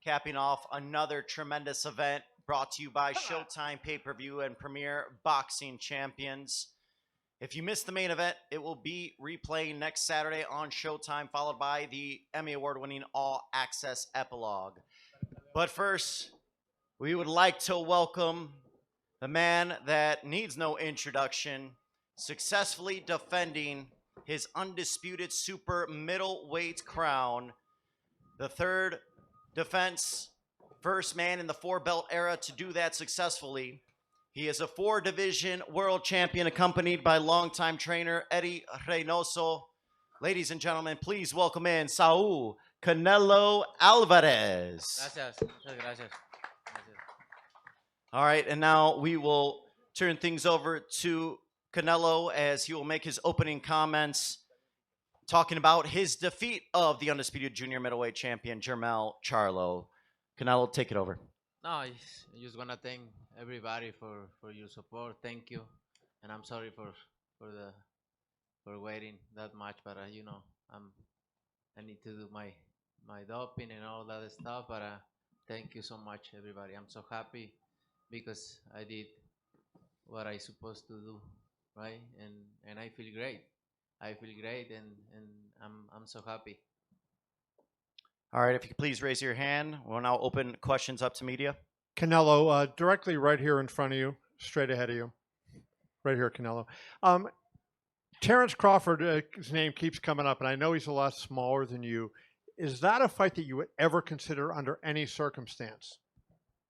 capping off another tremendous event brought to you by ShowTime Pay-Per-View and Premier Boxing Champions. If you missed the main event, it will be replaying next Saturday on Showtime, followed by the Emmy Award-winning All Access Epilogue. But first, we would like to welcome the man that needs no introduction, successfully defending his undisputed super middleweight crown, the third defense, first man in the four-belt era to do that successfully. He is a four-division world champion accompanied by longtime trainer Eddie Reynoso. Ladies and gentlemen, please welcome in Saul Canelo Alvarez. Gracias, muchas gracias. All right, and now we will turn things over to Canelo as he will make his opening comments talking about his defeat of the undisputed junior middleweight champion, Jermell Charlo. Canelo, take it over. No, I just want to thank everybody for your support. Thank you. And I'm sorry for waiting that much, but I need to do my doping and all that stuff, but thank you so much, everybody. I'm so happy because I did what I supposed to do, right? And I feel great. I feel great, and I'm so happy. All right, if you could please raise your hand. We'll now open questions up to media. Canelo, directly right here in front of you, straight ahead of you. Right here, Canelo. Terrence Crawford, his name keeps coming up, and I know he's a lot smaller than you. Is that a fight that you would ever consider under any circumstance?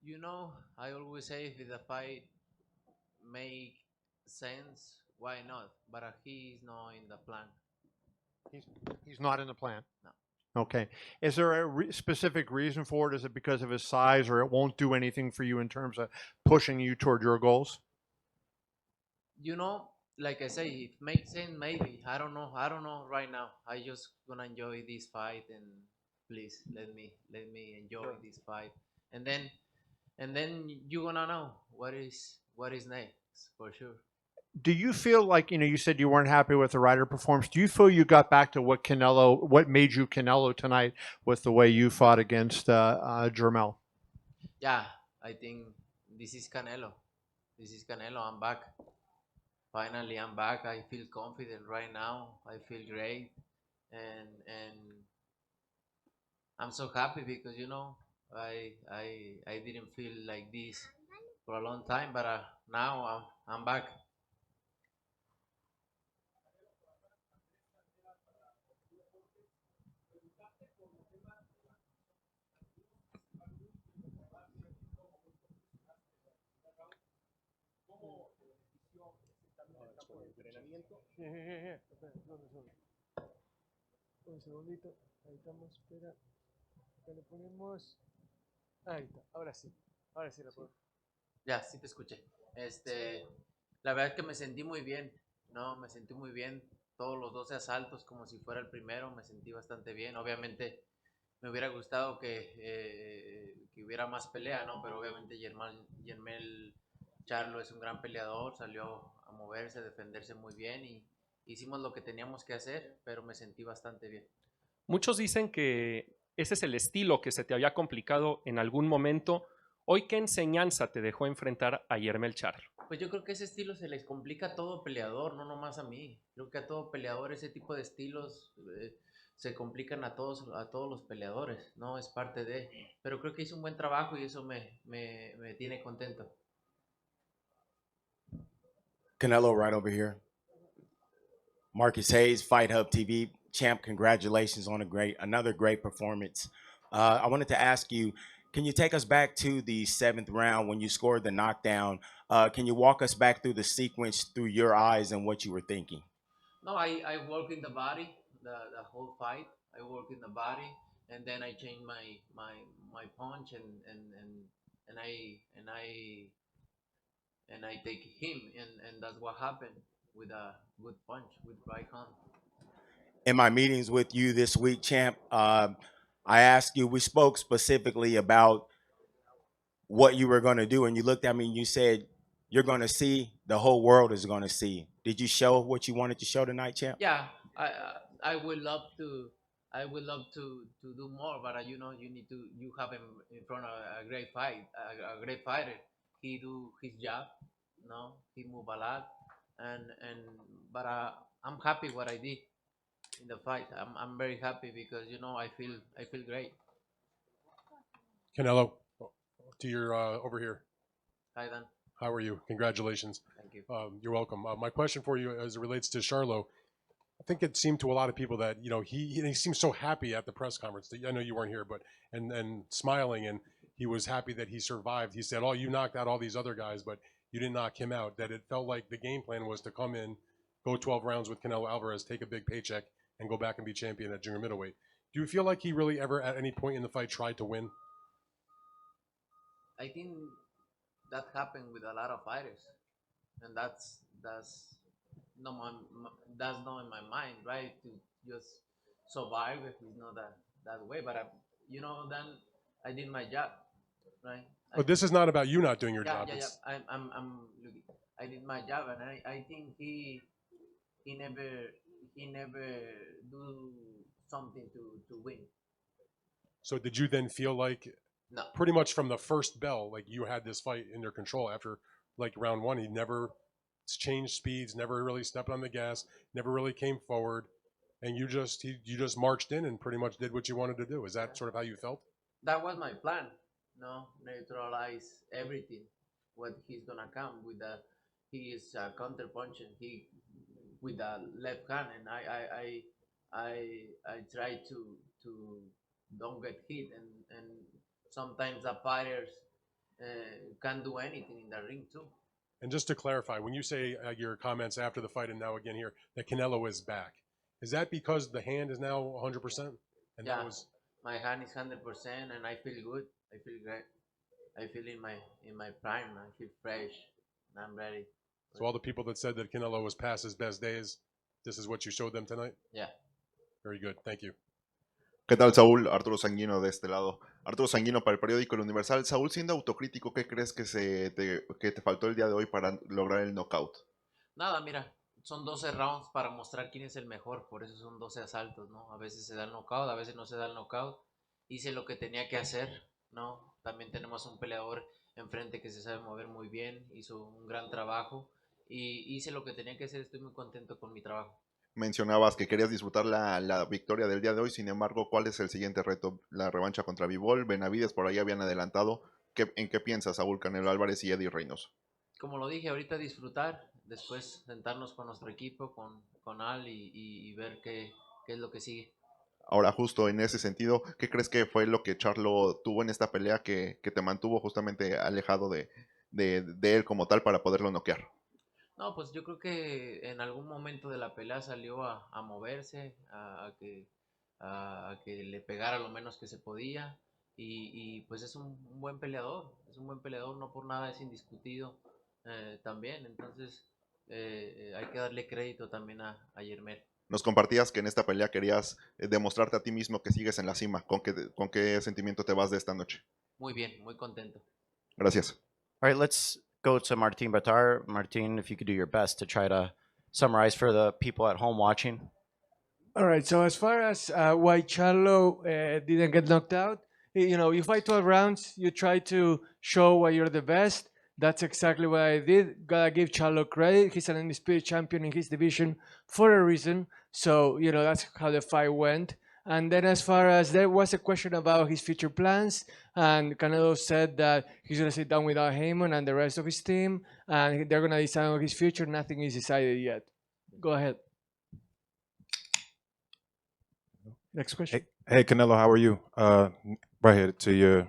You know, I always say if the fight make sense, why not? But he's not in the plan. He's not in the plan? No. Okay. Is there a specific reason for it? Is it because of his size, or it won't do anything for you in terms of pushing you toward your goals? You know, like I say, if makes sense, maybe. I don't know right now. I just gonna enjoy this fight, and please let me enjoy this fight, and then you gonna know what is next for sure. Do you feel like, you said you weren't happy with the Ryder performance. Do you feel you got back to what made you Canelo tonight with the way you fought against Jermell? Yeah, I think this is Canelo. I'm back. Finally, I'm back. I feel confident right now. I feel great, and I'm so happy because I didn't feel like this for a long time, but now I'm back. Un segundito, ahí estamos, espera, acá le ponemos, ahí está, ahora sí la puedo. Ya, sí te escuché. La verdad es que me sentí muy bien, ¿no? Me sentí muy bien. Todos los 12 asaltos como si fuera el primero, me sentí bastante bien. Obviamente me hubiera gustado que hubiera más pelea, ¿no? Pero obviamente Jermell Charlo es un gran peleador, salió a moverse, a defenderse muy bien y hicimos lo que teníamos que hacer, pero me sentí bastante bien. Muchos dicen que ese es el estilo que se te había complicado en algún momento. Hoy, ¿qué enseñanza te dejó enfrentar a Jermell Charlo? Pues yo creo que ese estilo se les complica a todo peleador, no nomás a mí. Creo que a todo peleador ese tipo de estilos se complican a todos los peleadores, ¿no? Es parte de. Pero creo que hice un buen trabajo y eso me tiene contento. Canelo right over here. Marcus Hayes, Fight Hub TV. Champ, congratulations on another great performance. I wanted to ask you, can you take us back to the 7th round when you scored the knockdown? Can you walk us back through the sequence through your eyes and what you were thinking? No, I work in the body, the whole fight. I work in the body, and then I change my punch, and I take him, and that's what happened with a good punch with right hand. In my meetings with you this week, Champ, I asked you, we spoke specifically about what you were going to do, and you looked at me and you said, you're going to see, the whole world is going to see. Did you show what you wanted to show tonight, Champ? Yeah, I would love to I would love to do more, but you have him in front of a great a great fighter. He do his job, he move a lot, and but I'm happy what I did in the fight. I'm very happy because I feel great. Canelo, to your over here. Hi Dan, How are you? Congratulations. thank you. You're welcome. My question for you, as it relates to Charlo, I think it seemed to a lot of people that he seemed so happy at the press conference. I know you weren't here, but and smiling, and he was happy that he survived. He said, "Oh, you knocked out all these other guys, but you didn't knock him out." That it felt like the game plan was to come in, go 12 rounds with Canelo Alvarez, take a big paycheck, and go back and be champion at junior middleweight. Do you feel like he really ever, at any point in the fight, tried to win? I think that happened with a lot of fighters, and that's not that's not in my mind, right? To just survive if it's not that way. But then I did my job, right? But this is not about you not doing your Yeah, job. yeah, yeah. It's- I'm looking. I did my job, and I think he never he never do something to win. So did you then feel like, No. pretty much from the first bell, like you had this fight in your control after like round one? He never changed speeds, never really stepped on the gas, never really came forward, and you just marched in and pretty much did what you wanted to do. Is that sort of how you felt? That was my plan. No, neutralize everything. What he's gonna come with he is counter punching. He with the left hand, and I try to don't get hit, and sometimes the fighters can't do anything in the ring too. And just to clarify, when you say your comments after the fight and now again here that Canelo is back, is that because the hand is now 100%? And Yeah. that was My hand is 100%, and I feel good. I feel great. I feel in my prime. I feel fresh, and I'm ready. so all the people that said that Canelo was past his best days, this is what you showed them tonight? Yeah. Very good. Thank you. ¿Qué tal, Saúl? Arturo Sanguino de este lado. Arturo Sanguino para el periódico El Universal. Saúl, siendo autocrítico, ¿qué crees que te faltó el día de hoy para lograr el knockout? Nada, mira, son 12 rounds para mostrar quién es el mejor, por eso son 12 asaltos, ¿no? A veces se da el knockout, a veces no se da el knockout. Hice lo que tenía que hacer, ¿no? También tenemos un peleador enfrente que se sabe mover muy bien, hizo un gran trabajo y hice lo que tenía que hacer, estoy muy contento con mi trabajo. Mencionabas que querías disfrutar la victoria del día de hoy, sin embargo, ¿cuál es el siguiente reto? La revancha contra Bivol, Benavides, por ahí habían adelantado. ¿En qué piensas, Saúl Canelo Álvarez y Eddie Reynoso? Como lo dije, ahorita disfrutar, después sentarnos con nuestro equipo, con Al y ver qué es lo que sigue. Ahora, justo en ese sentido, ¿qué crees que fue lo que Charlo tuvo en esta pelea que te mantuvo justamente alejado de él como tal para poderlo noquear? No, pues yo creo que en algún momento de la pelea salió a moverse, a que le pegara lo menos que se podía y pues es un buen peleador, no por nada es indiscutido también, entonces hay que darle crédito también a Jermell. Nos compartías que en esta pelea querías demostrarte a ti mismo que sigues en la cima. ¿Con qué sentimiento te vas de esta noche? Muy bien, muy contento. Gracias. All right, let's go to Martin Batar. Martin, if you could do your best to try to summarize for the people at home watching. All right. So as far as why Charlo didn't get knocked out, you fight 12 rounds. You try to show why you're the best. That's exactly what I did. Gotta give Charlo credit. He's an undisputed champion in his division for a reason. So that's how the fight went. And then as far as there was a question about his future plans, and Canelo said that he's gonna sit down with Al Heyman and the rest of his team, and they're gonna decide on his future. Nothing is decided yet. Go ahead. Next question. Hey, Canelo, how are you? Right here to your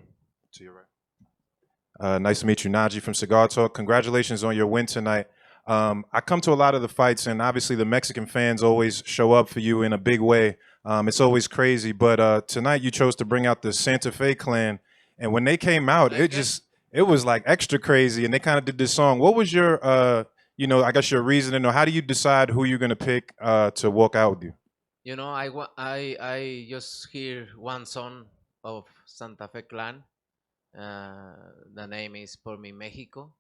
right. Nice to meet you, Najee from Cigar Talk. Congratulations on your win tonight. I come to a lot of the fights, and obviously the Mexican fans always show up for you in a big way. It's always crazy, but tonight you chose to bring out the Santa Fe clan, and when they came out, it was like extra crazy, and they kind of did this song. What was your, I guess your reasoning, or how do you decide who you're gonna pick to walk out with you? I just hear one song of Santa Fe Clan. The name is Por Mi Mexico.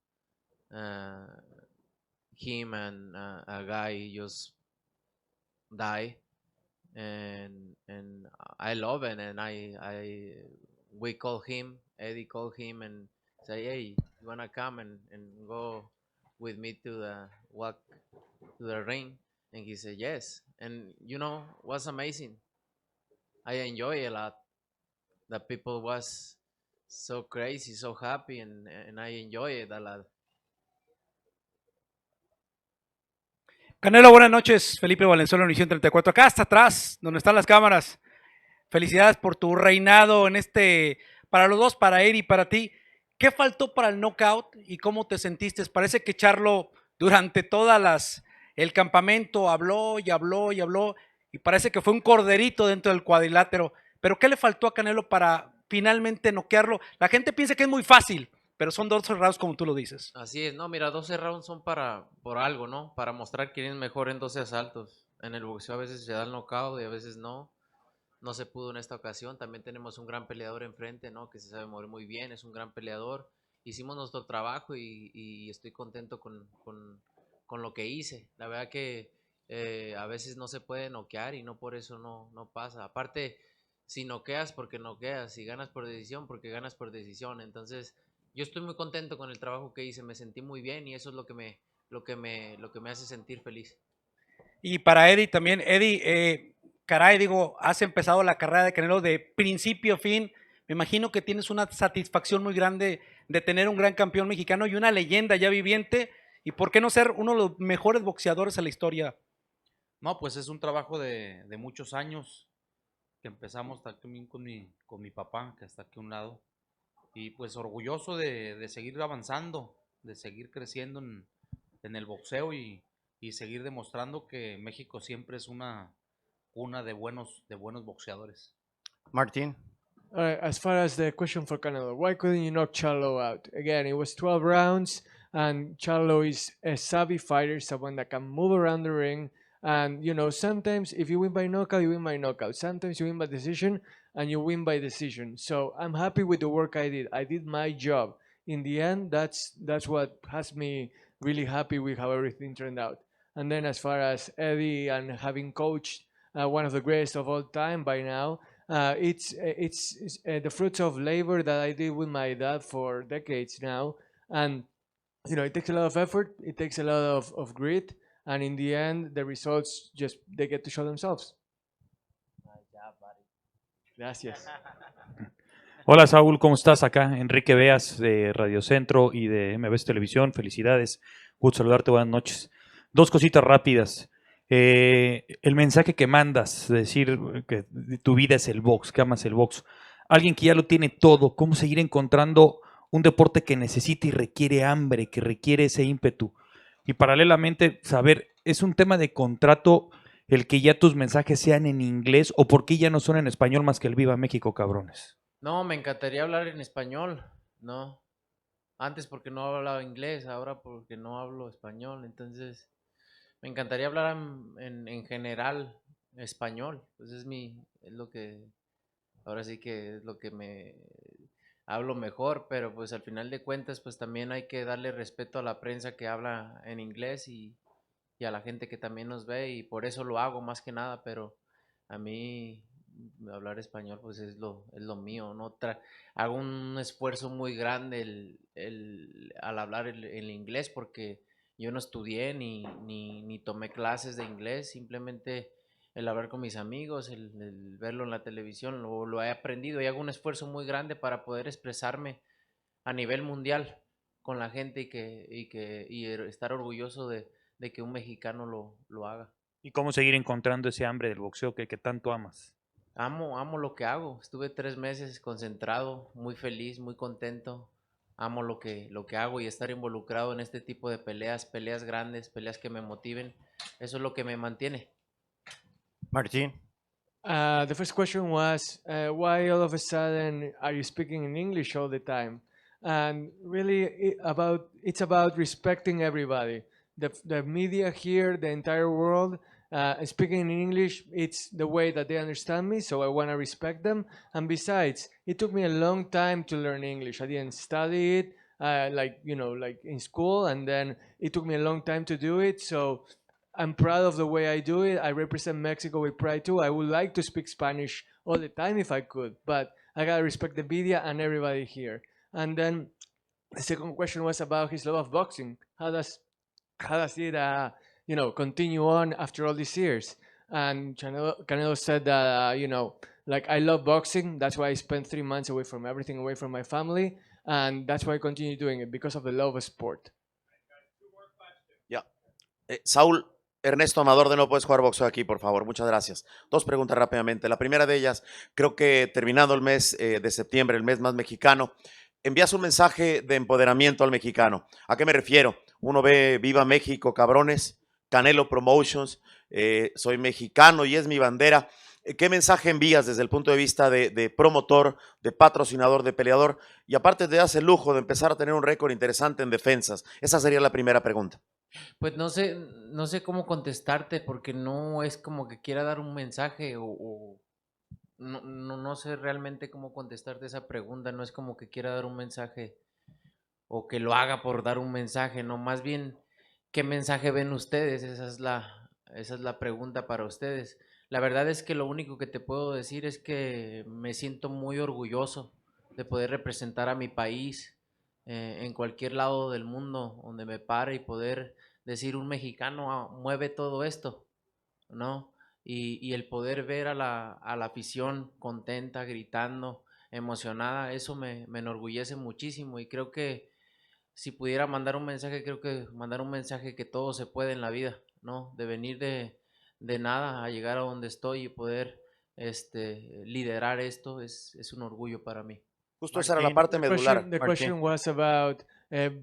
Him and a guy just died and I love it. And we call him, Eddie called him and say, hey, you wanna come and go with me to the walk to the ring? And he said yes. And was amazing. I enjoy a lot. The people was so crazy, so happy, and I enjoy it a lot. Canelo, buenas noches. Felipe Valenzuela, Univisión 34. Acá hasta atrás, donde están las cámaras. Felicidades por tu reinado en para los dos, para él y para ti. ¿Qué faltó para el knockout y cómo te sentiste? Parece que Charlo durante el campamento habló y habló y habló y parece que fue un corderito dentro del cuadrilátero. Pero ¿qué le faltó a Canelo para finalmente noquearlo? La gente piensa que es muy fácil, pero son 12 rounds como tú lo dices. Así es, no, mira, 12 rounds son por algo, ¿no? Para mostrar quién es mejor en 12 asaltos. En el boxeo a veces se da el knockout y a veces no. No se pudo en esta ocasión. También tenemos un gran peleador enfrente, ¿no? Que se sabe mover muy bien, es un gran peleador. Hicimos nuestro trabajo y estoy contento con lo que hice. La verdad que a veces no se puede noquear y no por eso no pasa. Aparte, si noqueas, porque noqueas. Si ganas por decisión, porque ganas por decisión. Entonces, yo estoy muy contento con el trabajo que hice. Me sentí muy bien y eso es lo que me hace sentir feliz. Y para Eddie también. Eddie, caray, digo, has empezado la carrera de Canelo de principio a fin. Me imagino que tienes una satisfacción muy grande de tener un gran campeón mexicano y una leyenda ya viviente. ¿Y por qué no ser uno de los mejores boxeadores en la historia? No, pues es un trabajo de muchos años que empezamos también con mi papá, que está aquí a un lado. Y pues orgulloso de seguir avanzando, de seguir creciendo en el boxeo y seguir demostrando que México siempre es una de buenos boxeadores. Martin. All right, as far as the question for Canelo, why couldn't you knock Charlo out? Again, it was 12 rounds, and Charlo is a savvy fighter, someone that can move around the ring. And, sometimes if you win by knockout, you win by knockout. Sometimes you win by decision, and you win by decision. So I'm happy with the work I did. I did my job. In the end, that's what has me really happy with how everything turned out. And then as far as Eddie and having coached one of the greatest of all time by now, it's the fruits of labor that I did with my dad for decades now. And, it takes a lot of effort. It takes a lot of grit. And in the end, the results they get to show themselves. Gracias. Hola Saúl, ¿cómo estás? Acá Enrique Beas de Radio Centro y de MBS Televisión. Felicidades. Gusto saludarte, buenas noches. Dos cositas rápidas. El mensaje que mandas, de decir que tu vida es el box, que amas el box. Alguien que ya lo tiene todo, ¿cómo seguir encontrando un deporte que necesita y requiere hambre, que requiere ese ímpetu? Y paralelamente saber, ¿es un tema de contrato el que ya tus mensajes sean en inglés o por qué ya no son en español más que el Viva México, cabrones? No, me encantaría hablar en español, ¿no? Antes porque no hablaba inglés, ahora porque no hablo español, entonces me encantaría hablar en general español, pues es lo que, ahora sí que es lo que me hablo mejor, pero pues al final de cuentas pues también hay que darle respeto a la prensa que habla en inglés y a la gente que también nos ve y por eso lo hago más que nada, pero a mí hablar español pues es lo mío, ¿no? Hago un esfuerzo muy grande al hablar el inglés porque yo no estudié ni tomé clases de inglés, simplemente el hablar con mis amigos, el verlo en la televisión, lo he aprendido y hago un esfuerzo muy grande para poder expresarme a nivel mundial con la gente y estar orgulloso de que un mexicano lo haga. ¿Y cómo seguir encontrando ese hambre del boxeo que tanto amas? Amo lo que hago. Estuve 3 meses concentrado, muy feliz, muy contento. Amo lo que hago y estar involucrado en este tipo de peleas grandes, peleas que me motiven. Eso es lo que me mantiene. Martin. The first question was, why all of a sudden are you speaking in English all the time? And really, it's about respecting everybody. The media here, the entire world, speaking in English, it's the way that they understand me, so I want to respect them. And besides, it took me a long time to learn English. I didn't study it like in school, and then it took me a long time to do it. So I'm proud of the way I do it. I represent Mexico with pride too. I would like to speak Spanish all the time if I could, but I gotta respect the media and everybody here. And then the second question was about his love of boxing. How does it continue on after all these years? And Canelo said that like, I love boxing. That's why I spent 3 months away from everything, away from my family, and that's why I continue doing it, because of the love of sport. Saúl, Ernesto Amador de No Puedes Jugar Boxeo aquí, por favor. Muchas gracias. Dos preguntas rápidamente. La primera de ellas, creo que terminado el mes de septiembre, el mes más mexicano, envías un mensaje de empoderamiento al mexicano. ¿A qué me refiero? Uno ve Viva México, cabrones, Canelo Promotions, soy mexicano y es mi bandera. ¿Qué mensaje envías desde el punto de vista de promotor, de patrocinador, de peleador? Y aparte te das el lujo de empezar a tener un récord interesante en defensas. Esa sería la primera pregunta. Pues no sé cómo contestarte, porque no es como que quiera dar un mensaje o no sé realmente cómo contestarte esa pregunta. No es como que quiera dar un mensaje o que lo haga por dar un mensaje, no, más bien, ¿qué mensaje ven ustedes? Esa es la pregunta para ustedes. La verdad es que lo único que te puedo decir es que me siento muy orgulloso de poder representar a mi país en cualquier lado del mundo donde me pare y poder decir un mexicano mueve todo esto, ¿no? Y el poder ver a la afición contenta, gritando, emocionada, eso me enorgullece muchísimo, y creo que si pudiera mandar un mensaje, creo que mandar un mensaje que todo se puede en la vida, ¿no? De venir de nada a llegar a donde estoy y poder liderar esto es un orgullo para mí. Justo esa era la parte medular. The question was about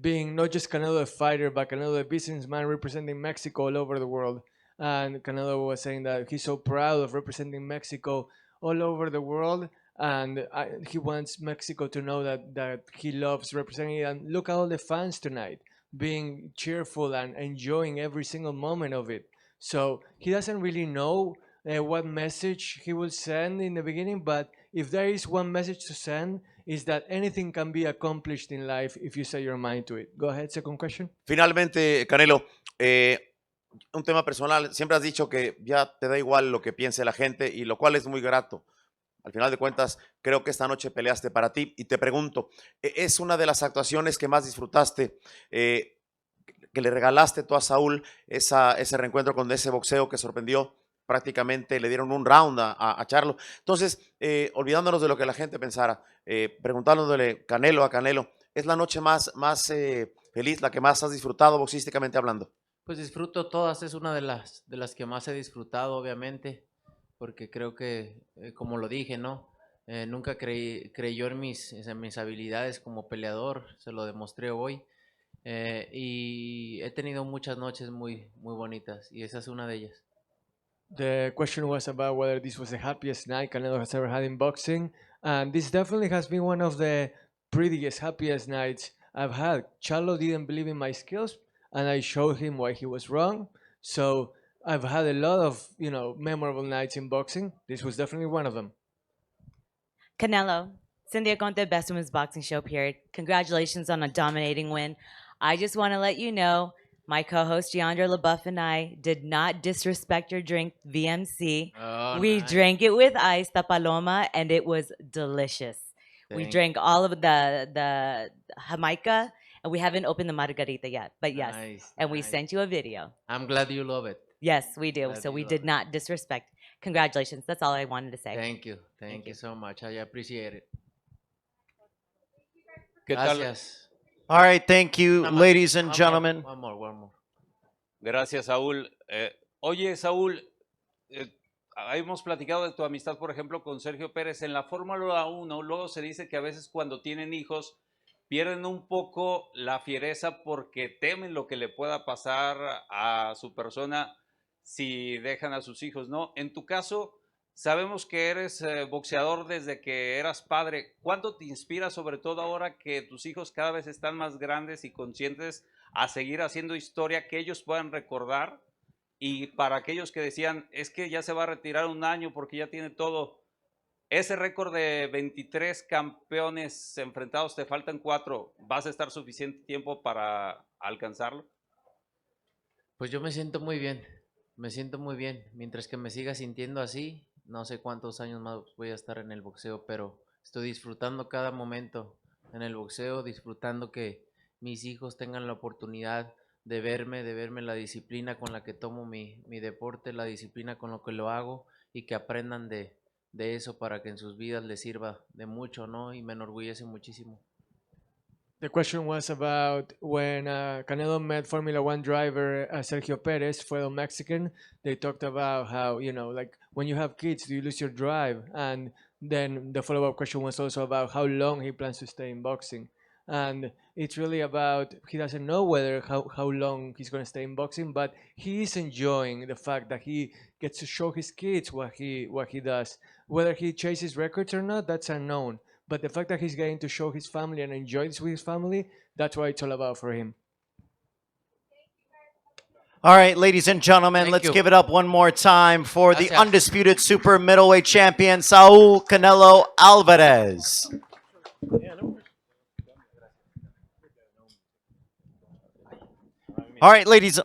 being not just Canelo the fighter, but Canelo the businessman representing Mexico all over the world. And Canelo was saying that he's so proud of representing Mexico all over the world, and he wants Mexico to know that he loves representing it. And look at all the fans tonight, being cheerful and enjoying every single moment of it. So he doesn't really know what message he will send in the beginning, but if there is one message to send, is that anything can be accomplished in life if you set your mind to it. Go ahead, second question. Finalmente, Canelo, un tema personal. Siempre has dicho que ya te da igual lo que piense la gente, y lo cual es muy grato. Al final de cuentas, creo que esta noche peleaste para ti, y te pregunto, ¿es una de las actuaciones que más disfrutaste, que le regalaste tú a Saúl, ese reencuentro con ese boxeo que sorprendió? Prácticamente le dieron un round a Charlo. Entonces, olvidándonos de lo que la gente pensara, preguntándole Canelo a Canelo, ¿es la noche más feliz, la que más has disfrutado boxísticamente hablando? Pues disfruto todas, es una de las que más he disfrutado, obviamente, porque creo que, como lo dije, ¿no? Nunca creyó en mis habilidades como peleador, se lo demostré hoy, y he tenido muchas noches muy, muy bonitas, y esa es una de ellas. The question was about whether this was the happiest night Canelo has ever had in boxing, and this definitely has been one of the prettiest, happiest nights I've had. Charlo didn't believe in my skills, and I showed him why he was wrong. So I've had a lot of, memorable nights in boxing. This was definitely one of them. Canelo, Cynthia Conte, Best Women's Boxing Show, period. Congratulations on a dominating win. I just want to let you know, my co-host Deandra LaBeouf and I did not disrespect your drink, VMC. Oh, We nice. drank it with ice, the Paloma, and it was delicious. We drank all of the Jamaica, and we haven't opened the margarita yet. But yes, Nice, and we nice. sent you a video. I'm glad you love it. Yes, we do. Glad So you we love did it. not disrespect. Congratulations. That's all I wanted to say. Thank you. Thank you so much. I appreciate it. ¿Qué tal? Gracias. All right, thank you, Nada más. ladies and One gentlemen. more, one more. Gracias, Saúl. Oye, Saúl, hemos platicado de tu amistad, por ejemplo, con Sergio Pérez. En la Fórmula 1, luego se dice que a veces cuando tienen hijos pierden un poco la fiereza porque temen lo que le pueda pasar a su persona si dejan a sus hijos, ¿no? En tu caso, sabemos que eres boxeador desde que eras padre. ¿Cuánto te inspira, sobre todo ahora que tus hijos cada vez están más grandes y conscientes, a seguir haciendo historia que ellos puedan recordar? Y para aquellos que decían, es que ya se va a retirar un año porque ya tiene todo, ese récord de 23 campeones enfrentados, te faltan 4, ¿vas a estar suficiente tiempo para alcanzarlo? Pues yo me siento muy bien. Me siento muy bien. Mientras que me siga sintiendo así, no sé cuántos años más voy a estar en el boxeo, pero estoy disfrutando cada momento en el boxeo, disfrutando que mis hijos tengan la oportunidad de verme la disciplina con la que tomo mi deporte, la disciplina con lo que lo hago y que aprendan de eso para que en sus vidas les sirva de mucho, ¿no? Y me enorgullece muchísimo. The question was about when Canelo met Formula One driver Sergio Perez, fellow Mexican. They talked about how, like when you have kids, do you lose your drive? And then the follow up question was also about how long he plans to stay in boxing. And it's really about he doesn't know how long he's going to stay in boxing, but he is enjoying the fact that he gets to show his kids what he does. Whether he chases records or not, that's unknown. But the fact that he's getting to show his family and enjoy this with his family, that's what it's all about for him. All right, ladies and gentlemen, let's give it up one more time for the Gracias. undisputed super middleweight champion, Saul Canelo Alvarez. All right, ladies